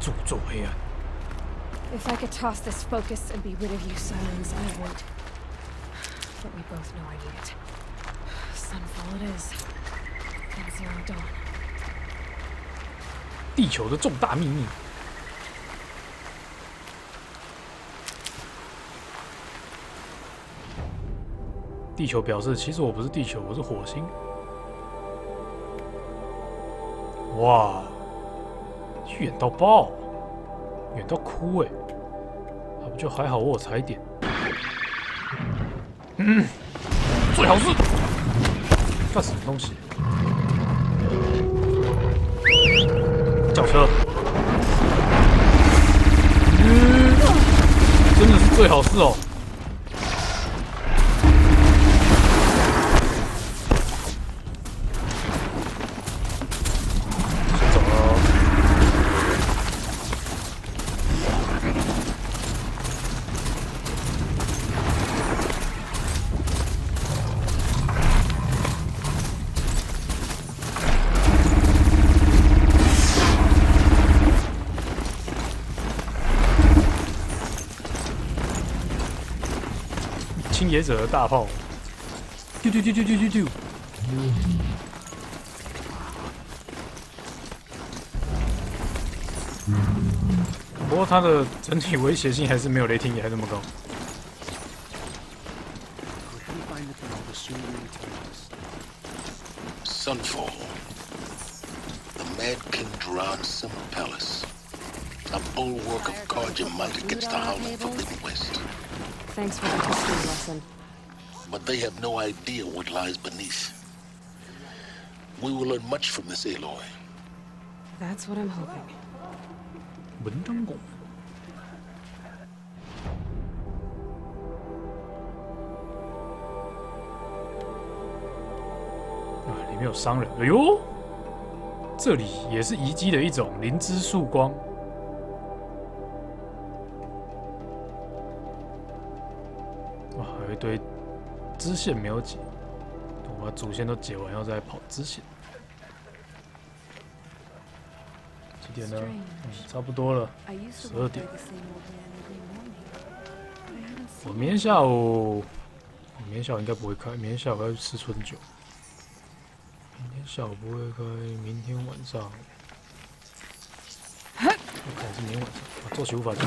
诅咒黑暗。If I could toss this focus and be rid of you, Silence, I would. But we both know I need it. Sunfall it is. And Zero Dawn. 地球的重大秘密。地球表示，其实我不是地球，我是火星。哇，远到爆，远到哭哎！那不就还好，我有踩点。最好是干什么东西？轿车。真的是最好是哦。清野者的大炮，丢丢丢丢丢丢丢。不过它的整体威胁性还是没有雷霆野还这么高。Sunfall, the Mad King Duran's summer palace, a bulwark of Karja might against the howling Forbidden West. Thanks for the history lesson. But they have no idea what lies beneath. We will learn much from this Aloy. That's what I'm hoping. 文章拱。啊，里面有商人。哎呦，这里也是遗迹的一种，灵芝曙光。哇，还有一堆支线没有解，我把主线都解完，要再跑支线。几点呢？差不多了，12点。我明天下午应该不会开，明天下午要去吃春酒。明天下午不会开，明天晚上，我看是明天晚上，做起无法讲。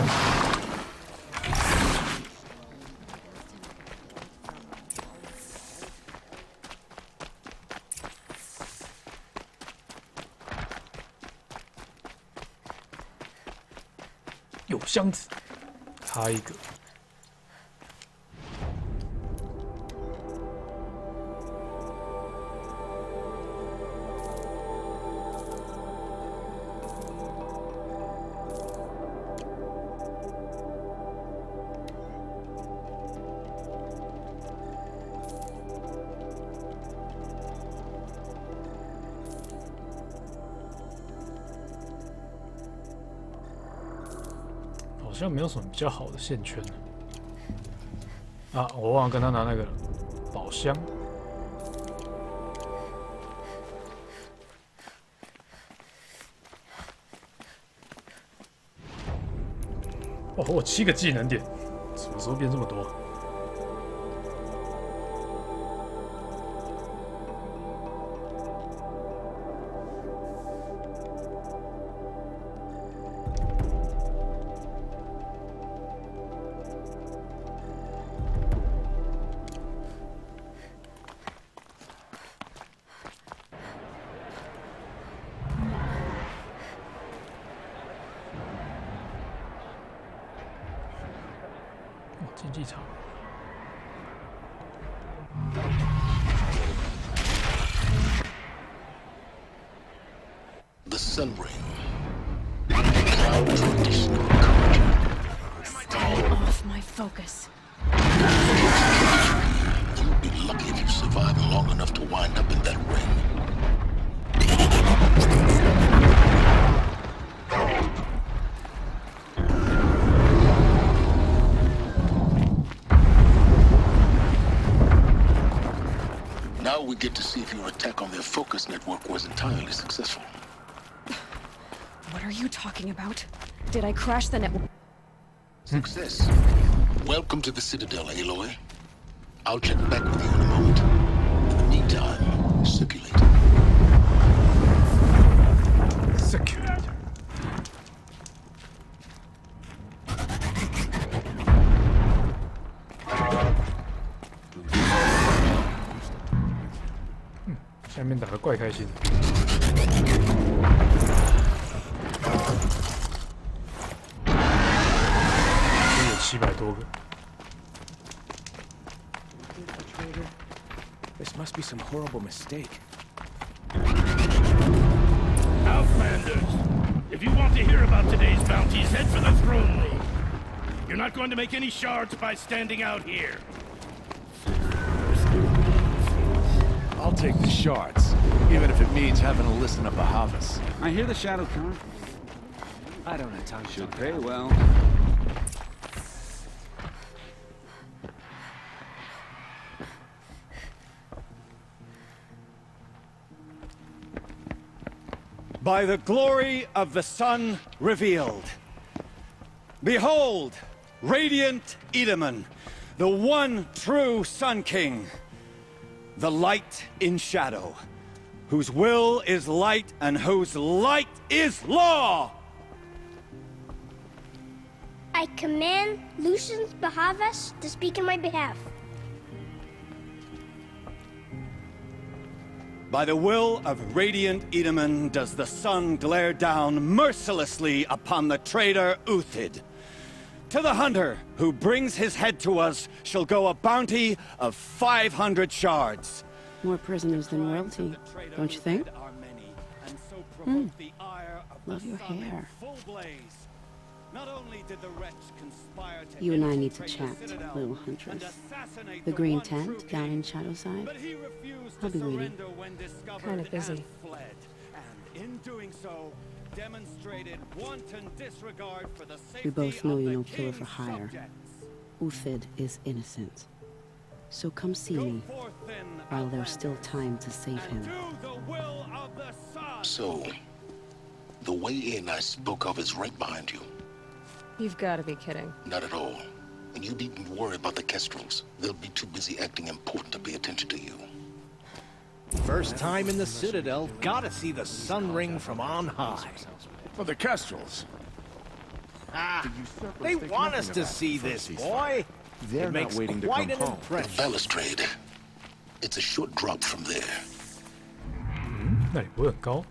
有箱子，开一个。好像没有什么比较好的线圈啊！我忘了跟他拿那个宝箱。哦，我7个技能点，什么时候变这么多？竞技场。The Sun Ring. Proud tradition of Karja. Stay off my focus. You'll be lucky if you survive long enough to wind up in that ring. Now we get to see if your attack on their focus network was entirely successful. What are you talking about? Did I crash the network? Success. Welcome to the Citadel, Aloy. I'll check back with you in a moment. Meantime, circulate. Circulate. 下面打得怪开心。有700多个。This must be some horrible mistake. Outlanders, if you want to hear about today's bounties, head for the throne room. You're not going to make any shards by standing out here. I'll take the shards, even if it means having to listen to Bahavas. I hear the Shadow Con. I don't have time. Should pay well. By the glory of the sun revealed. Behold, radiant Edaman, the one true Sun King. The light in shadow, whose will is light and whose light is law! I command Lucius Bahavas to speak in my behalf. By the will of radiant Edaman does the sun glare down mercilessly upon the traitor Uthid. To the hunter who brings his head to us shall go a bounty of 500 shards. More prisoners than royalty, don't you think? Love your hair. You and I need to chat, little huntress. The green tent down in Shadowside? I'll be waiting. Kind of busy. In doing so, demonstrated wanton disregard for the safety We both know of you're the no killer for king's hire. subjects. Uthid is innocent. So come see me, Go forth then, while there's still time to save and him. do the will of the sun. So, the way in I spoke of is right behind you. You've got to be kidding. Not at all. And you needn't worry about the Kestrels. They'll be too busy acting important to pay attention to you. First time in the Citadel, gotta see the sun ring from on high. For the Kestrels. Ah, they want us to see this, boy. They're It not makes waiting to quite come an home. The impression. balustrade. It's a short drop from there. 那里不会很高？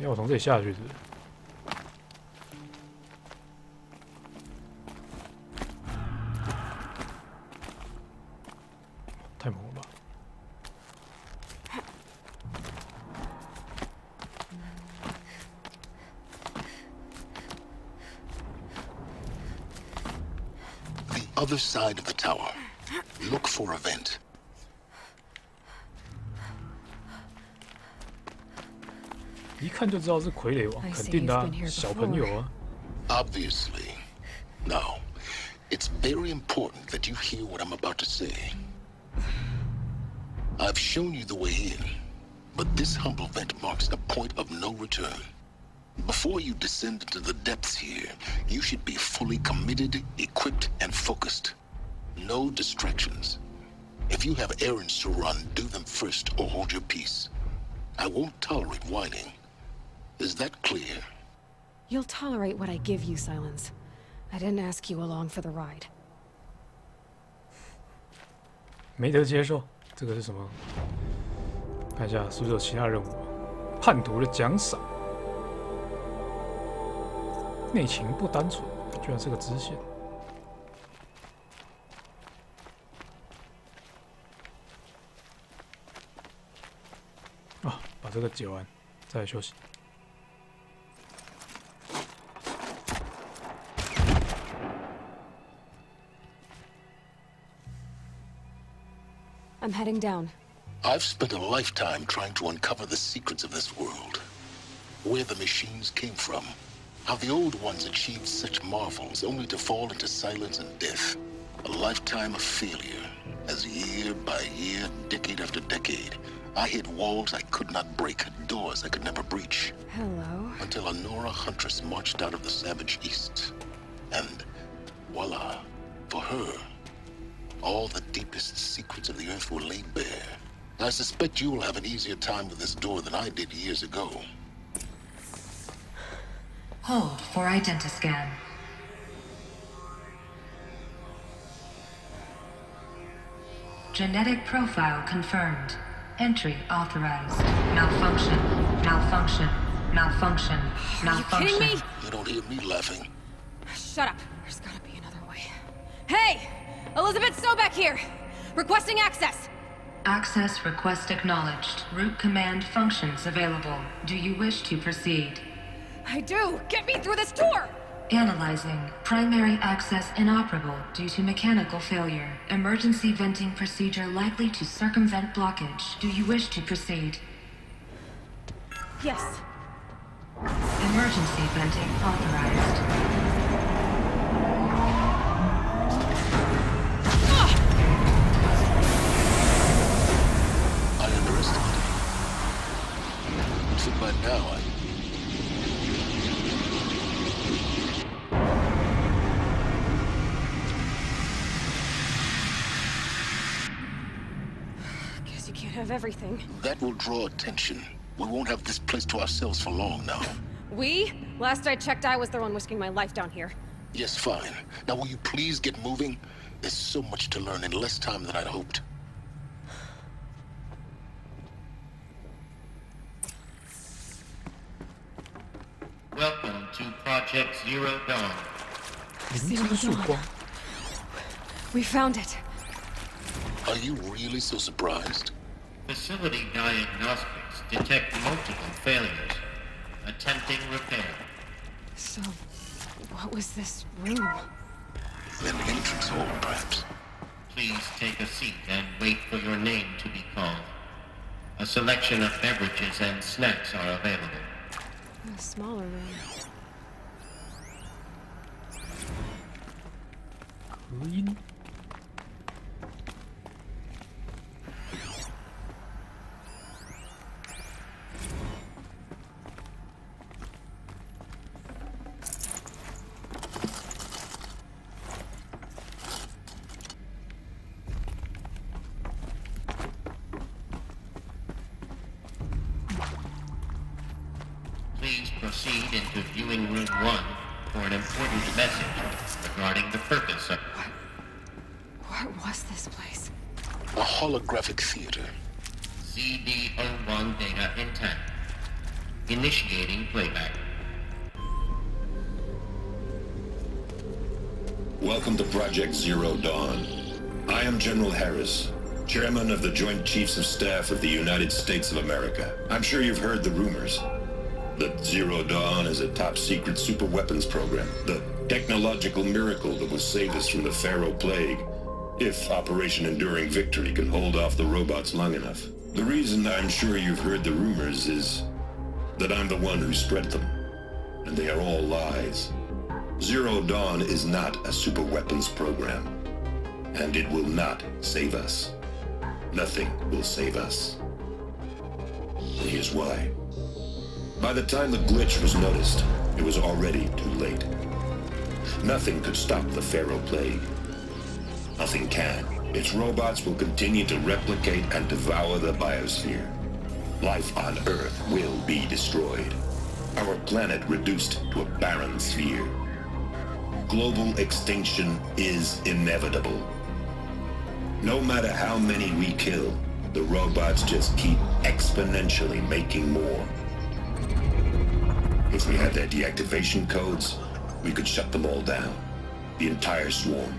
要我从这里下去是不是？太猛了吧！ The other side of the tower. Look for a vent.一看就知道是傀儡王， I 肯 see 定的、啊 you've been，here 小朋友啊。 Obviously. Now, it's very important that you hear what I'm about to say. I've shown you the way in, but this humble vent marks a point of no return. Before you descend into the depths here, you should be fully committed, equipped, and focused. No distractions. If you have errands to run, do them first or hold your peace. I won't tolerate whining. Is that clear? You'll tolerate what I give you, Silence. I didn't ask you along for the ride. 没得接受，这个是什么？看一下是不是有其他任务啊？叛徒的奖赏，内情不单纯，居然是个支线。啊，把这个解完，再来休息。 I'm heading down. I've spent a lifetime trying to uncover the secrets of this world. Where the machines came from. How the old ones achieved such marvels only to fall into silence and death. A lifetime of failure. As year by year, decade after decade, I hit walls I could not break, doors I could never breach. Hello. Until a Nora huntress marched out of the savage east. And voila, for her, all the deepest secrets of the earth were laid bare. I suspect you will have an easier time with this door than I did years ago. Hold for identiscan. Genetic profile confirmed. Entry authorized. Malfunction. Malfunction. Malfunction. Malfunction. Are you kidding me? You don't hear me laughing. Shut up. There's gotta be another way. Hey! Elizabeth Sobek here! Requesting access! Access request acknowledged. Root command functions available. Do you wish to proceed? I do! Get me through this door! Analyzing. Primary access inoperable due to mechanical failure. Emergency venting procedure likely to circumvent blockage. Do you wish to proceed? Yes. Emergency venting authorized. I underestimated you. So by now, Guess you can't have everything. That will draw attention. We won't have this place to ourselves for long now. We? Last I checked, I was the one risking my life down here. Yes, fine. Now will you please get moving? There's so much to learn in less time than I'd hoped. Welcome to Project Zero Dawn. We found it. Are you really so surprised? Facility diagnostics detect multiple failures. Attempting repair. So, what was this room? An entrance hall, perhaps. Please take a seat and wait for your name to be called. A selection of beverages and snacks are available. A smaller room. Green. Please proceed into viewing room 1 for an important message regarding the purpose of... What was this place? A holographic theater. CD01 data intact. Initiating playback. Welcome to Project Zero Dawn. I am General Harris, Chairman of the Joint Chiefs of Staff of the United States of America. I'm sure you've heard the rumors that Zero Dawn is a top-secret superweapons program, the technological miracle that will save us from the Pharaoh Plague, if Operation Enduring Victory can hold off the robots long enough. The reason I'm sure you've heard the rumors is that I'm the one who spread them, and they are all lies. Zero Dawn is not a superweapons program, and it will not save us. Nothing will save us. And here's why. By the time the glitch was noticed, it was already too late. Nothing could stop the Pharaoh Plague. Nothing can. Its robots will continue to replicate and devour the biosphere. Life on Earth will be destroyed. Our planet reduced to a barren sphere. Global extinction is inevitable. No matter how many we kill, the robots just keep exponentially making more. If we had their deactivation codes, we could shut them all down. The entire swarm.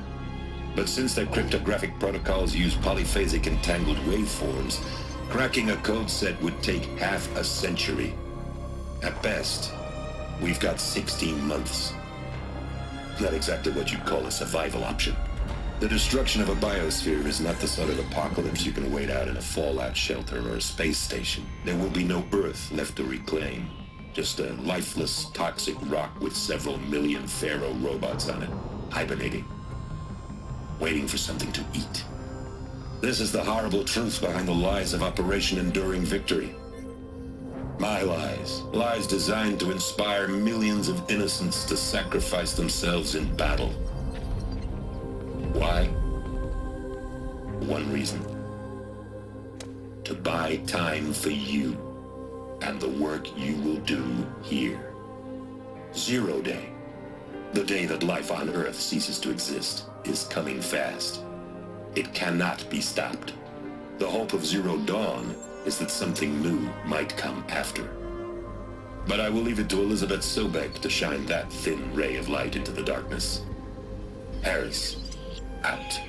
But since their cryptographic protocols use polyphasic entangled waveforms, cracking a code set would take half a century. At best, we've got 16 months. Not exactly what you'd call a survival option. The destruction of a biosphere is not the sort of apocalypse you can wait out in a fallout shelter or a space station. There will be no Earth left to reclaim. Just a lifeless, toxic rock with several million Pharaoh robots on it, hibernating, waiting for something to eat. This is the horrible truth behind the lies of Operation Enduring Victory. My lies. Lies designed to inspire millions of innocents to sacrifice themselves in battle. Why? One reason. To buy time for you and the work you will do here. Zero Day. The day that life on Earth ceases to exist is coming fast. It cannot be stopped. The hope of Zero Dawn is that something new might come after. But I will leave it to Elizabeth Sobek to shine that thin ray of light into the darkness. Harris, out.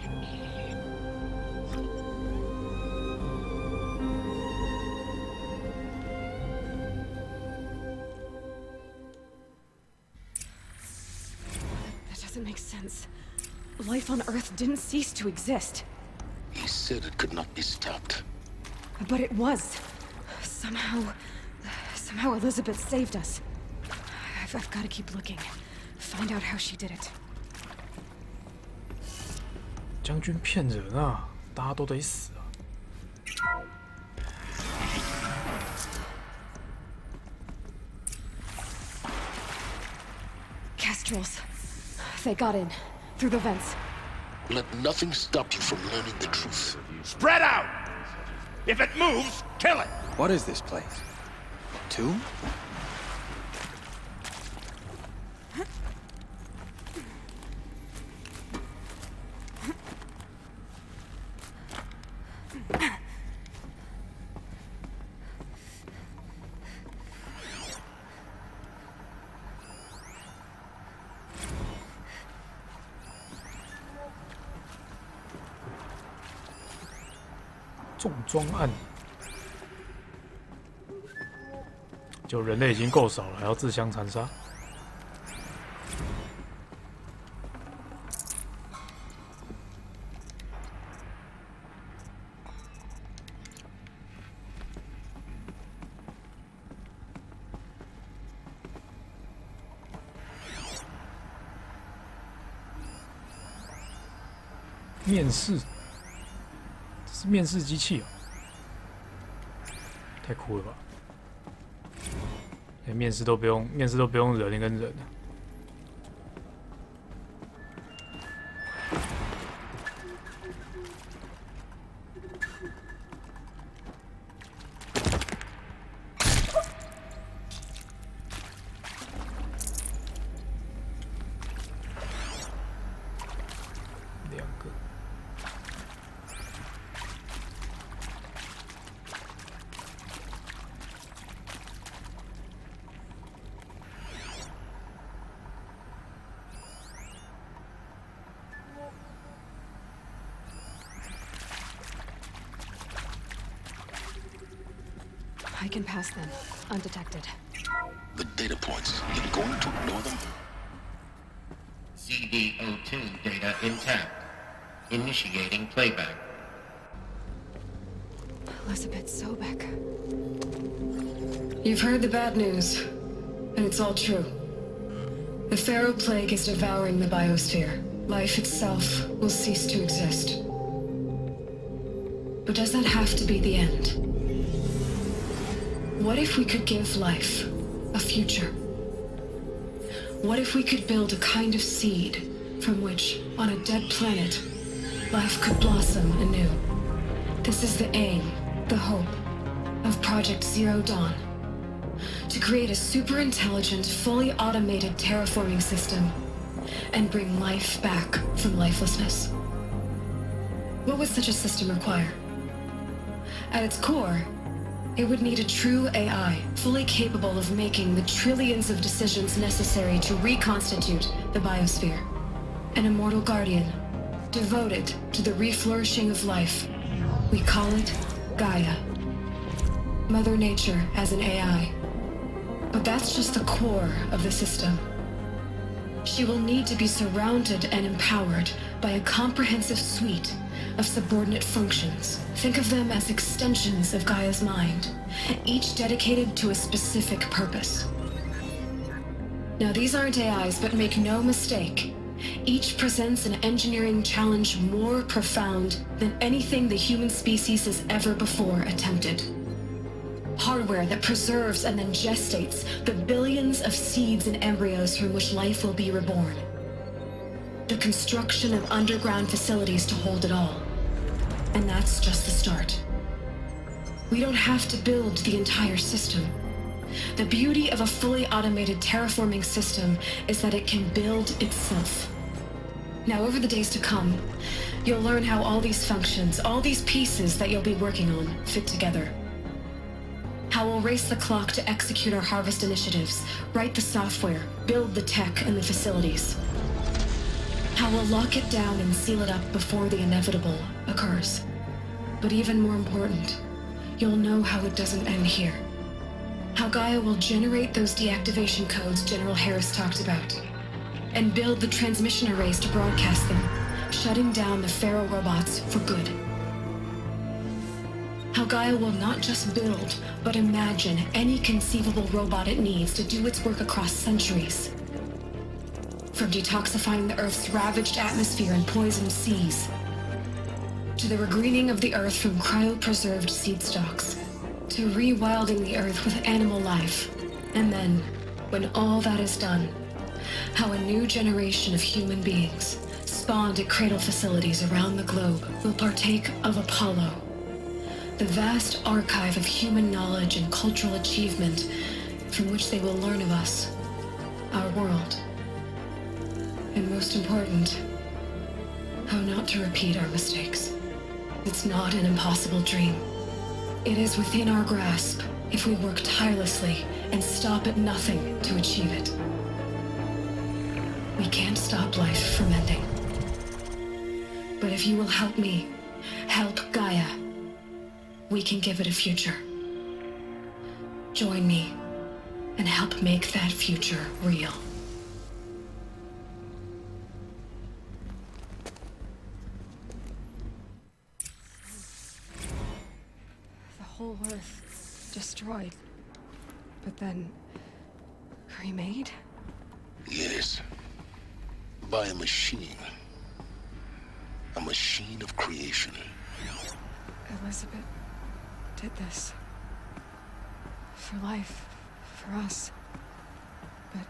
That doesn't make sense. Life on Earth didn't cease to exist. He said it could not be stopped. But it was. Somehow Elizabeth saved us. I've got to keep looking. Find out how she did it. 将军骗人啊！大家都得死啊！ Kestrels. They got in. Through the vents. Let nothing stop you from learning the truth. Spread out! If it moves, kill it! What is this place? Tomb?重装案，就人类已经够少了，还要自相残杀。面试。 是面试机器哦，太酷了吧！连面试都不用人跟人了。两个。 I can pass them, undetected. The data points, you're going to ignore them? CD02 data intact. Initiating playback. Elizabeth Sobek. You've heard the bad news, and it's all true. The Pharaoh Plague is devouring the biosphere. Life itself will cease to exist. But does that have to be the end? What if we could give life a future? What if we could build a kind of seed from which, on a dead planet, life could blossom anew? This is the aim, the hope, of Project Zero Dawn. To create a super-intelligent, fully automated terraforming system and bring life back from lifelessness. What would such a system require? At its core, it would need a true AI, fully capable of making the trillions of decisions necessary to reconstitute the biosphere. An immortal guardian, devoted to the reflourishing of life. We call it Gaia. Mother Nature as an AI. But that's just the core of the system. She will need to be surrounded and empowered by a comprehensive suite of subordinate functions. Think of them as extensions of Gaia's mind, each dedicated to a specific purpose. Now, these aren't AIs, but make no mistake, Each presents an engineering challenge more profound than anything the human species has ever before attempted. Hardware that preserves and then gestates the billions of seeds and embryos from which life will be reborn. The construction of underground facilities to hold it all. And that's just the start. We don't have to build the entire system. The beauty of a fully automated terraforming system is that it can build itself. Now, over the days to come, you'll learn how all these functions, all these pieces that you'll be working on, fit together. How we'll race the clock to execute our harvest initiatives, write the software, build the tech and the facilities. How we'll lock it down and seal it up before the inevitable occurs. But even more important, you'll know how it doesn't end here. How Gaia will generate those deactivation codes General Harris talked about, and build the transmission arrays to broadcast them, shutting down the Pharaoh robots for good. How Gaia will not just build, but imagine any conceivable robot it needs to do its work across centuries. From detoxifying the Earth's ravaged atmosphere and poisoned seas, to the regreening of the Earth from cryopreserved seed stalks, to rewilding the Earth with animal life. And then, when all that is done, how a new generation of human beings, spawned at cradle facilities around the globe, will partake of Apollo, the vast archive of human knowledge and cultural achievement from which they will learn of us, our world. And most important, how not to repeat our mistakes. It's not an impossible dream. It is within our grasp if we work tirelessly and stop at nothing to achieve it. We can't stop life from ending. But if you will help me, help Gaia, we can give it a future. Join me and help make that future real. The whole Earth destroyed, but then remade? Yes. By a machine. A machine of creation. Elizabeth did this. For life. For us. But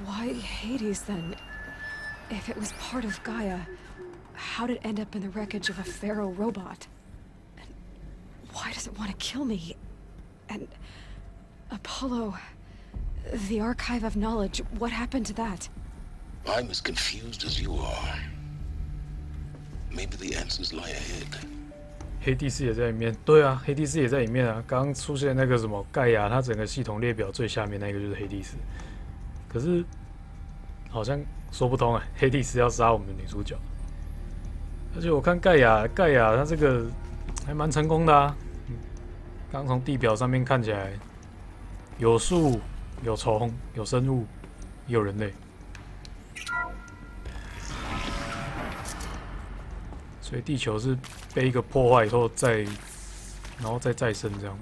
why Hades then? If it was part of Gaia, how'd it end up in the wreckage of a Pharaoh robot? And why does it want to kill me? And Apollo, the archive of knowledge, what happened to that? I'm as confused as you are. Maybe the answers lie ahead. 黑帝斯也在里面，对啊，黑帝斯也在里面啊。刚刚出现那个什么盖亚，它整个系统列表最下面那个就是黑帝斯。可是好像说不通哎，黑帝斯要杀我们的女主角。而且我看盖亚它这个还蛮成功的啊。刚从地表上面看起来，有树、有虫、有生物，也有人类。所以地球是被一个破坏以后然后再生这样。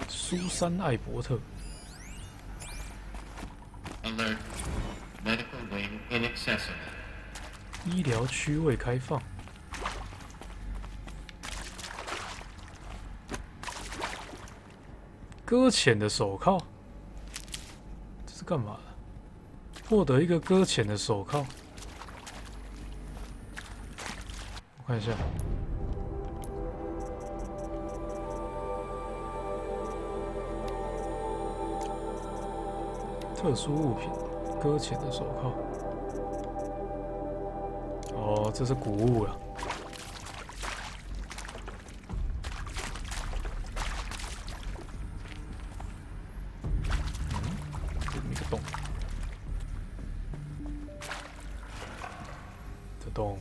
苏珊·艾伯特。Alert. Medical wing inaccessible. 医疗区未开放。搁浅的手铐，这是干嘛的？获得一个搁浅的手铐。我看一下。特殊物品。搁浅的手铐，哦，这是谷物了。这么一个洞，这洞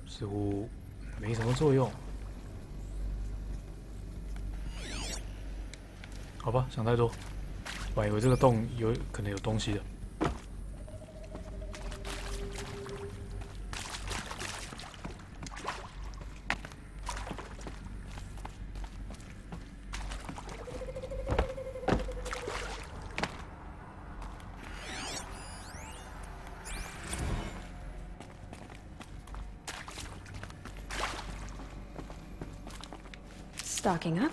似乎没什么作用。好吧，想太多，我还以为这个洞可能有东西的。Stocking up.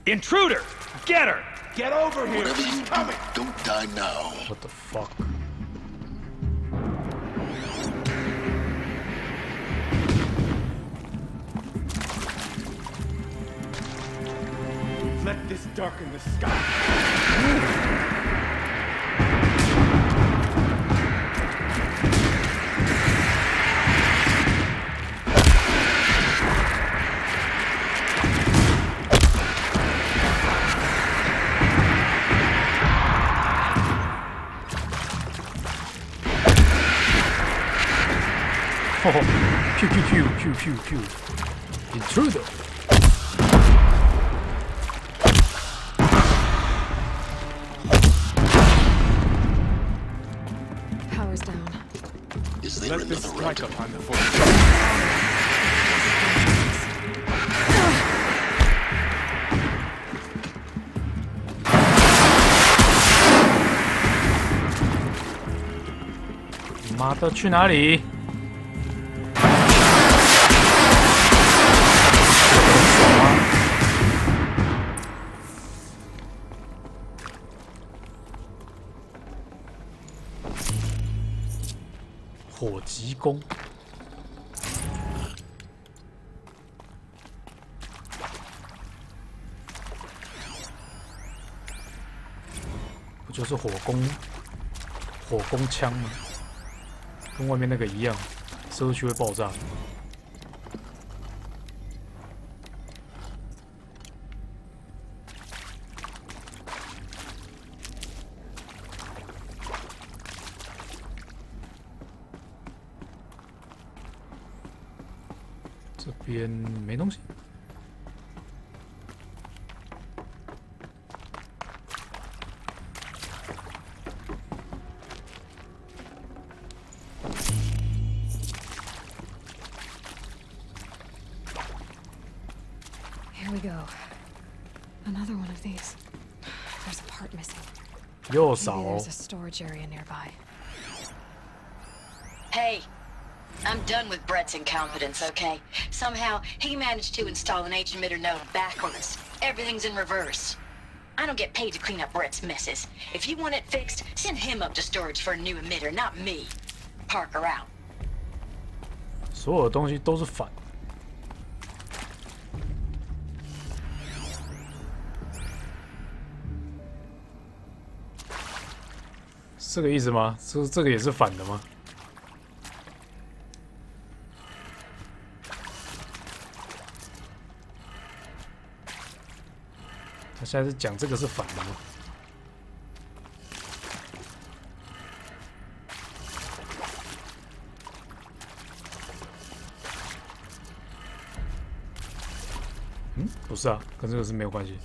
Intruder! Get her! Get over here! Whatever She's you coming! do, don't die now. What the fuck? Let this darken the sky. Oh, pew pew pew pew pew pew. Intruder. Power's down. Is there Let this another strike route? upon the force. "妈的，去哪里？火急弓，不就是火攻枪吗？跟外面那个一样，社区会爆炸。这边没东西。Here we go. Another one of these. There's a part missing. 又少 Maybe 哦 there's a storage area nearby. Hey, I'm done with Brett's incompetence, okay? Somehow, he managed to install an H-emitter node back on us. Everything's in reverse. I don't get paid to clean up Brett's messes. If you want it fixed, send him up to storage for a new emitter, not me. Parker out. 所有的东西都是反。这个意思吗？这个也是反的吗？他现在是讲这个是反的吗？嗯，不是啊，跟这个是没有关系。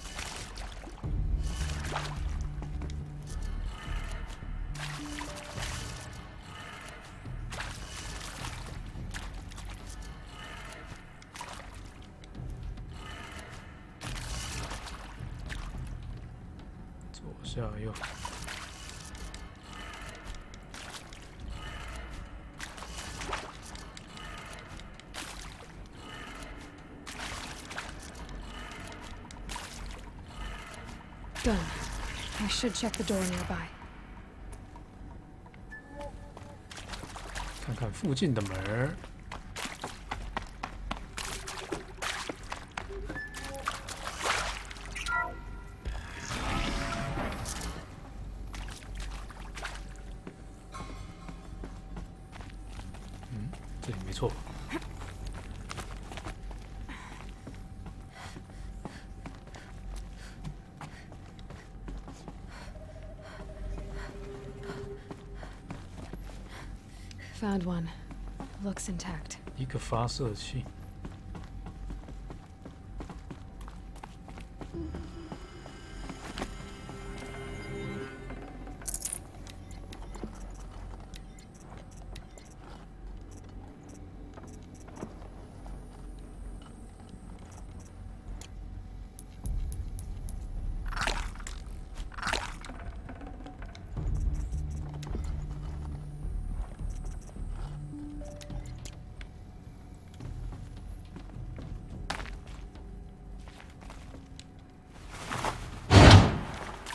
下右。Done. I should check the door nearby. 看看附近的门儿。这里没错。Found one. Looks intact. 一个发射器。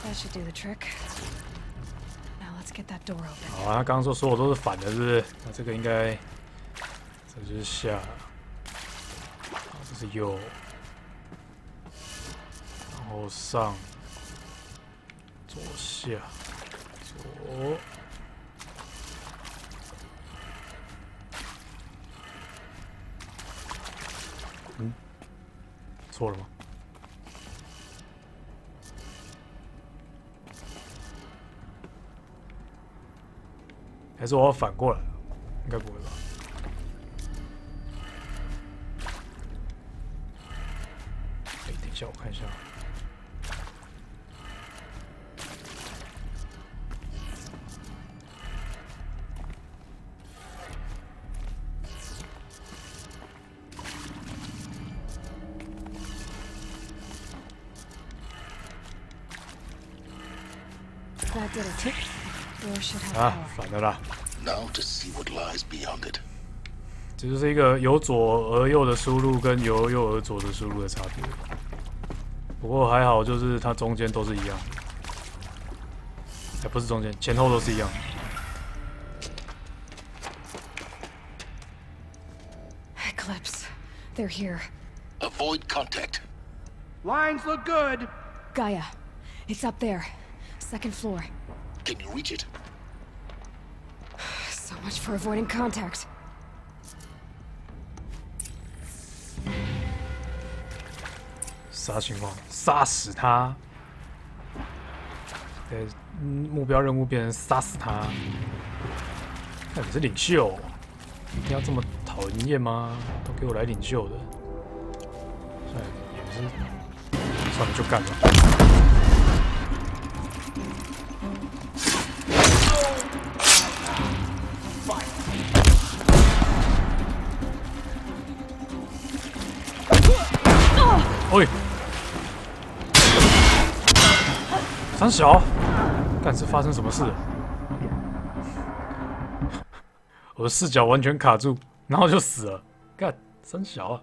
That should do the trick. Now let's get that door open. 好啊，他刚刚说所有都是反的，是不是？那这个应该，这就是下，这是右，然后上，左下，左。错了吗？还是我要反过来？应该不会吧？哎，等一下，我看一下。That did it. Door should have 啊， power. 反的啦。 Now to see what lies beyond it. 这就是一个由左而右的输入跟由右而左的输入的差别。不过还好，就是它中间都是一样的。哎，不是中间，前后都是一样的。 Eclipse. They're here. Avoid contact. Lines look good. Gaia. It's up there. Second floor. Can you reach it? So much for avoiding contact. 啥情况？杀死他！目标任务变成杀死他。看你是领袖，一定要这么讨人厌吗？都给我来领袖的。算了，也是，算了，就干吧。 喂，三小，干是发生什么事了？我的视角完全卡住，然后就死了。干三小啊！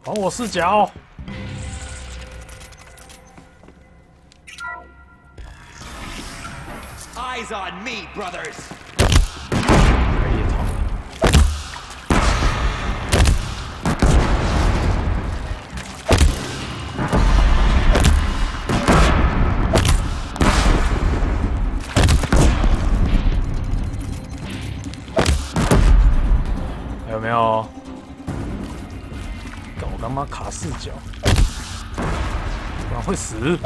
还我视角！ Eyes on me, brothers. 还有没有？搞我他妈卡视角，不然会死。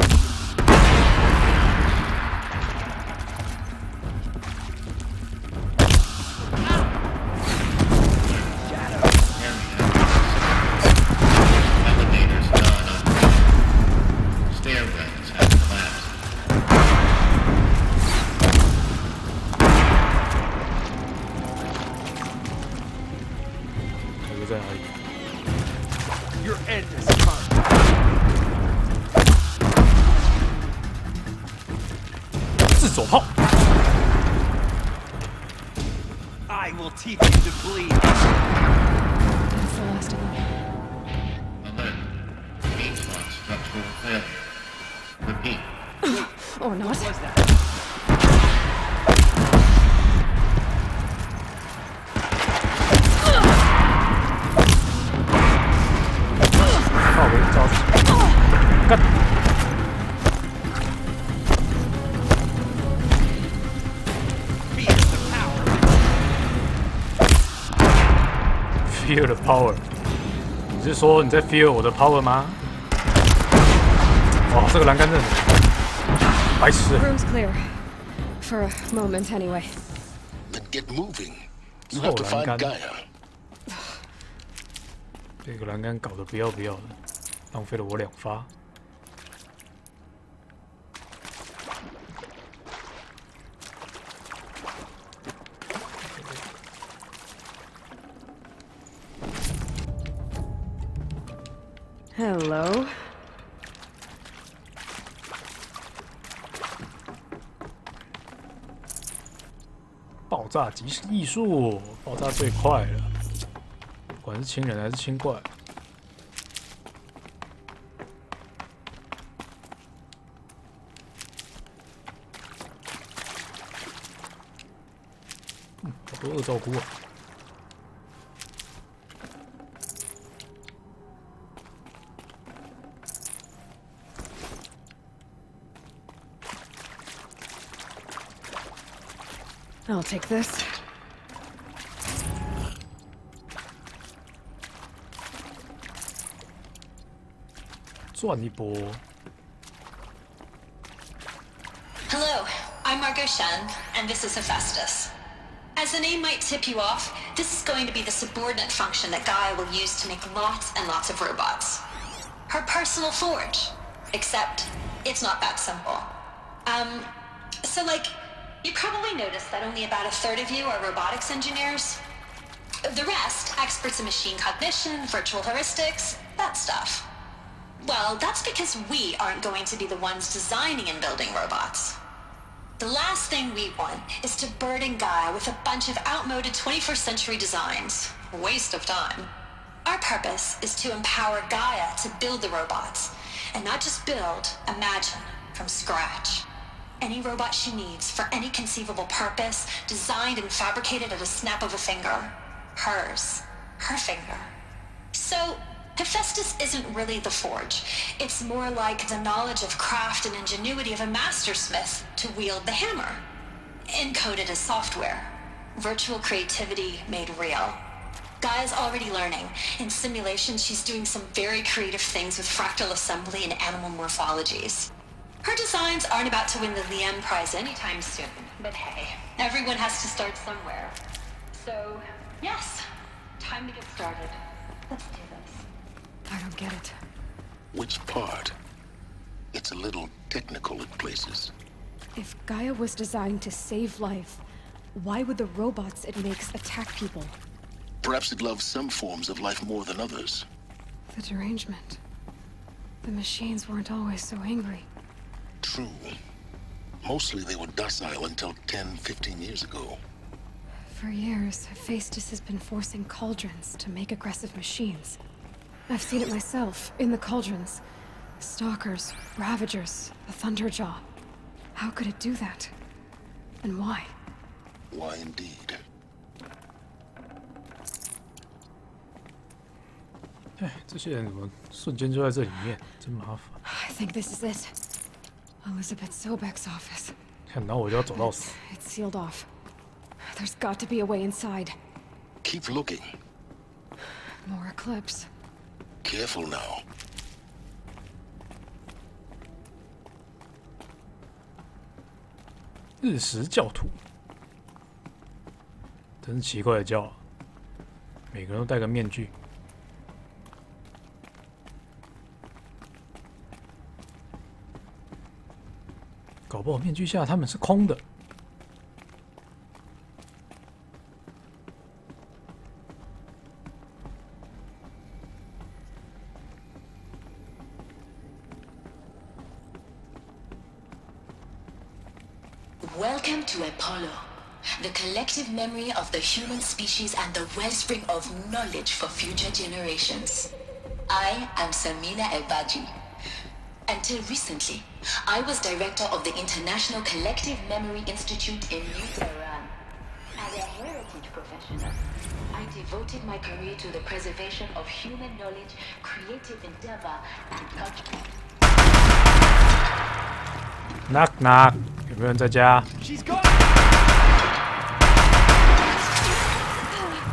在哪里 ？Your end is coming. 自走炮。I will teach you to bleed. That's the last of them. Alert. Main spot structural failure. Repeat. Or not. What was that? Feel the power， 你是说你在 feel 我的 power 吗？哦，这个栏杆真的白痴。Room's clear. For a moment, anyway. Then get moving. You have to find Gaia. 这个栏杆搞得不要不要的，浪费了我2发。Hello. 爆炸即是艺术，爆炸最快了，不管是亲人还是亲怪。好多恶兆菇啊！ I'll take this. Hello, I'm Margot Shen, and this is Hephaestus. As the name might tip you off, this is going to be the subordinate function that Gaia will use to make lots and lots of robots. Her personal forge. Except, it's not that simple. You probably noticed that only about 1/3 of you are robotics engineers. The rest, experts in machine cognition, virtual heuristics, that stuff. Well, that's because we aren't going to be the ones designing and building robots. The last thing we want is to burden Gaia with a bunch of outmoded 21st century designs. Waste of time. Our purpose is to empower Gaia to build the robots, and not just build, imagine, from scratch. Any robot she needs for any conceivable purpose, designed and fabricated at a snap of a finger. Hers. Her finger. So, Hephaestus isn't really the forge. It's more like the knowledge of craft and ingenuity of a mastersmith to wield the hammer. Encoded as software. Virtual creativity made real. Gaia's already learning. In simulation, she's doing some very creative things with fractal assembly and animal morphologies. Her designs aren't about to win the Liam Prize anytime soon, but hey, everyone has to start somewhere. So, yes, time to get started. Let's do this. I don't get it. Which part? It's a little technical at places. If Gaia was designed to save life, why would the robots it makes attack people? Perhaps it loves some forms of life more than others. The derangement. The machines weren't always so angry. True. Mostly they were docile until 10, 15 years ago. For years, Hephaestus has been forcing cauldrons to make aggressive machines. I've seen it myself, in the cauldrons. Stalkers, Ravagers, the Thunderjaw. How could it do that? And why? Why indeed? 哎，这些人怎么瞬间就在这里面？真麻烦。I think this is it. Elizabeth Sobek's office. 看到我就要走到死。It's sealed off. There's got to be a way inside. Keep looking. More eclipse. Careful now. 日食教徒，真是奇怪的教啊！每个人都戴个面具。搞不好面具下他们是空的。Welcome to Apollo, the collective memory of the human species and the wellspring of knowledge for future generations. I am Samina Ebaji. Until recently, I was director of the International Collective Memory Institute in New Tehran. As a heritage professional, I devoted my career to the preservation of human knowledge, creative endeavor, and culture. Knock knock， 有没有人在家？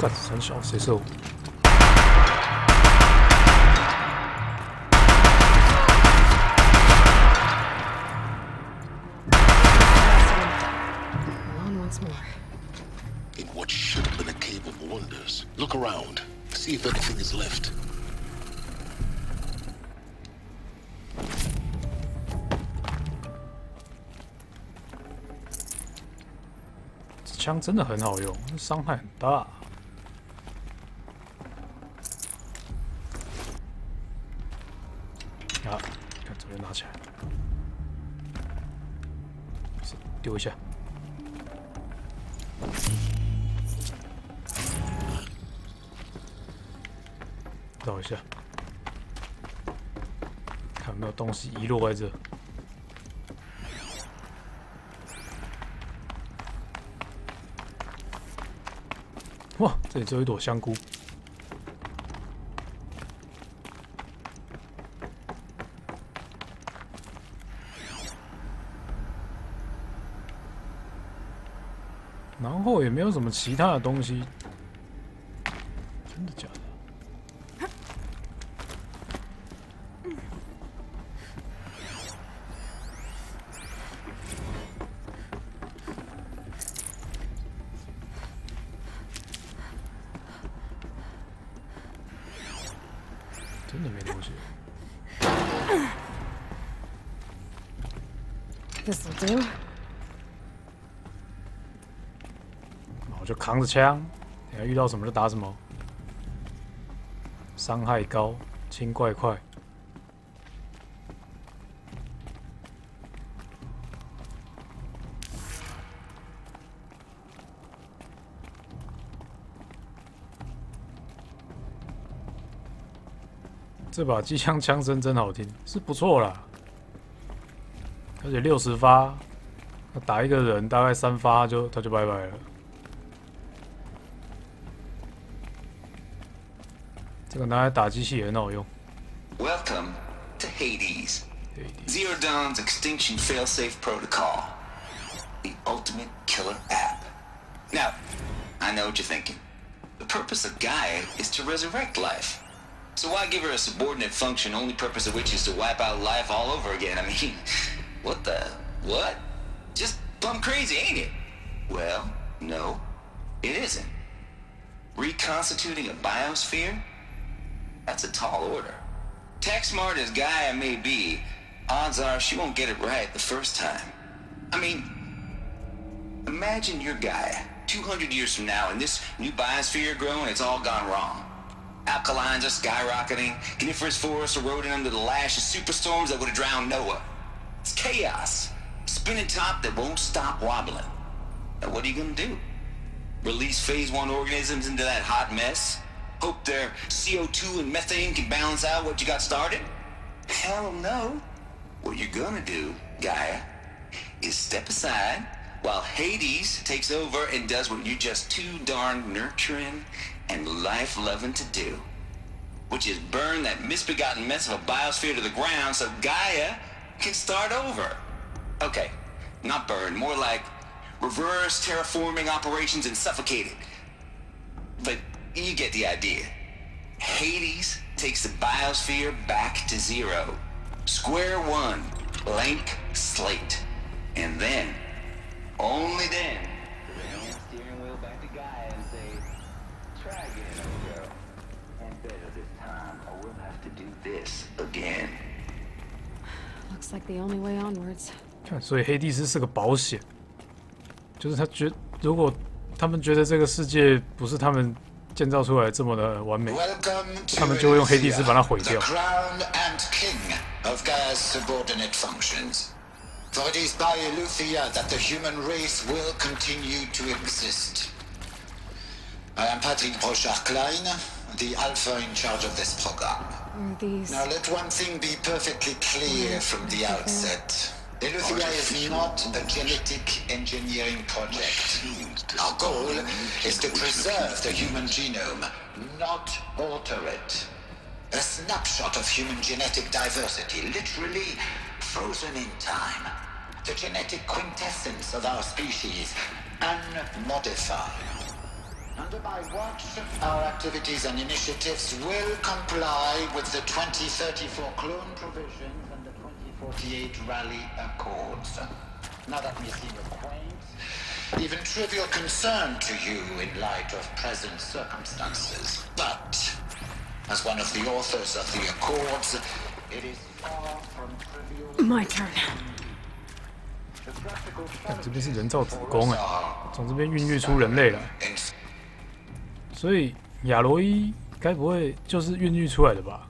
干三小，谁射我？ once more. In what should have been a cave of wonders. Look around. See if anything is left. 这枪真的很好用，伤害很大。啊，看这边拿起来，丢一下。找一下，看有没有东西遗落在这。哇，这里只有一朵香菇。然后也没有什么其他的东西，真的假的？真的没东西。This'll do. 我就扛着枪，等下遇到什么就打什么，伤害高，轻快快。这把机枪枪声真好听，是不错啦，而且60发，打一个人大概3发他就拜拜了。这个拿来打机器也很好用。Welcome to Hades. Zero Dawn's extinction failsafe protocol. The ultimate killer app. Now, I know what you're thinking. The purpose of Gaia is to resurrect life. So why give her a subordinate function, only purpose of which is to wipe out life all over again? I mean, what the... what? Just plumb crazy, ain't it? Well, no, it isn't. Reconstituting a biosphere? That's a tall order. Tech smart as Gaia may be, odds are she won't get it right the first time. I mean, imagine you're Gaia, 200 years from now, and this new biosphere you're growing, it's all gone wrong. Alkalines are skyrocketing, coniferous forests eroding under the lash of superstorms that would have drowned Noah. It's chaos, spinning top that won't stop wobbling. Now what are you gonna do? Release phase 1 organisms into that hot mess? Hope their CO2 and methane can balance out what you got started? Hell no. What you're gonna do, Gaia, is step aside while Hades takes over and does what you're just too darn nurturing and life-loving to do, which is burn that misbegotten mess of a biosphere to the ground so Gaia can start over. Okay, not burn, more like reverse terraforming operations and suffocate it. But you get the idea. Hades takes the biosphere back to zero. Square one, blank slate. And then, only then, the steering wheel back to Gaia and say, try again, old girl. And better this time, or we'll have to do this again. Looks like the only way onwards. 所以黑帝斯是个保险，就是如果他们觉得这个世界不是他们建造出来这么的完美，他们就会用黑帝斯把它毁掉。 of Gaia's subordinate functions. For it is by Eleuthia that the human race will continue to exist. I am Patrick Brochard-Klein, the Alpha in charge of this program. Now let one thing be perfectly clear from the outset. Eleuthia is not a genetic engineering project. Our goal is to preserve the human genome, not alter it. A snapshot of human genetic diversity, literally frozen in time. The genetic quintessence of our species, unmodified. Under my watch, our activities and initiatives will comply with the 2034 clone provisions and the 2048 Rally Accords. Now that may seem a quaint even trivial concern to you in light of present circumstances. But, as one of the authors of the Accords, it is far from trivial. My turn. 这边是人造子宫从这边孕育出人类来，所以亚罗伊该不会就是孕育出来的吧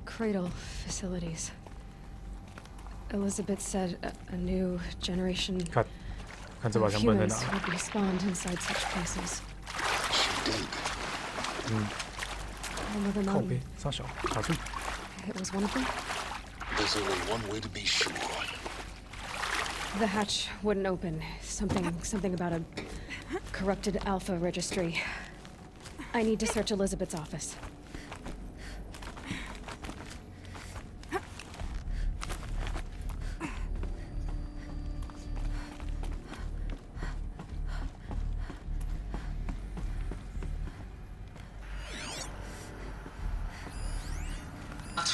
？Cradle facilities. Elizabeth said a new generation 看这把枪本在哪 would be spawned inside such places. 靠背上小卡住。It was one of them. There's only one way to be sure. The hatch wouldn't open. Something about a corrupted Alpha registry. I need to search Elizabeth's office.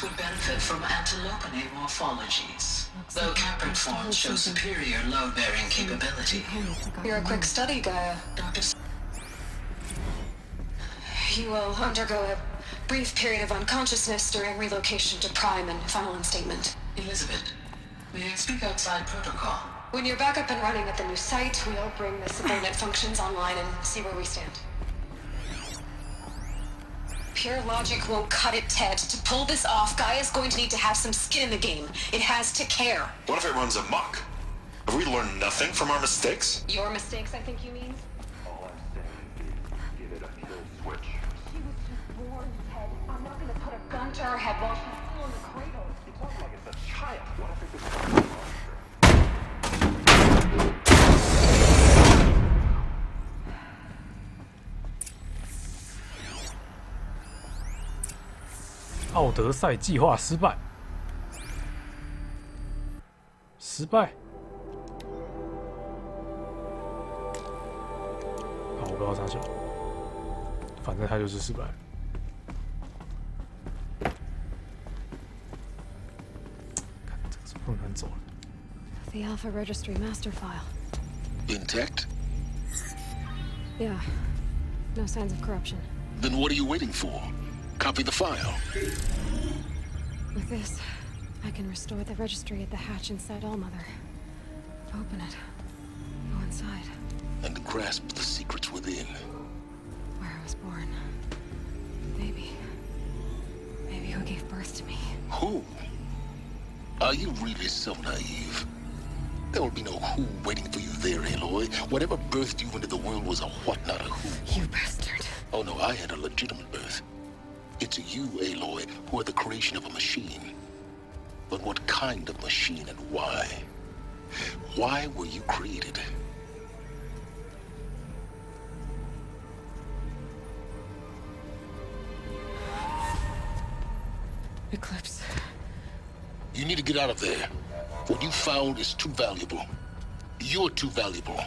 Would benefit from antilopine morphologies, though Capron forms show superior load-bearing capability. You're a quick study, Gaia. Dr. You will undergo a brief period of unconsciousness during relocation to Prime and final instatement. Elizabeth, may I speak outside protocol? When you're back up and running at the new site, we'll bring the subordinate functions online and see where we stand. Pure logic won't cut it, Ted. To pull this off, Gaia's going to need to have some skin in the game. It has to care. What if it runs amok? Have we learned nothing from our mistakes? Your mistakes, I think you mean? All I'm saying is give it a kill switch. She was just born, Ted. I'm not gonna put a gun to her head while she's still in the cradle. You talk like it's a child. What if it becomes a monster? 奥德赛计划失败，好，我不知道啥小，反正他就是失败。看这个是不能走了。The Alpha Registry master file. Intact? Yeah. No signs of corruption. Then what are you waiting for? Copy the file. With this, I can restore the registry at the hatch inside Allmother. Open it. Go inside. And grasp the secrets within. Where I was born. Maybe who gave birth to me. Who? Are you really so naive? There will be no who waiting for you there, Aloy. Whatever birthed you into the world was a what, not a who. You bastard. Oh no, I had a legitimate birth. It's you, Aloy, who are the creation of a machine. But what kind of machine and why? Why were you created? Eclipse. You need to get out of there. What you found is too valuable. You're too valuable.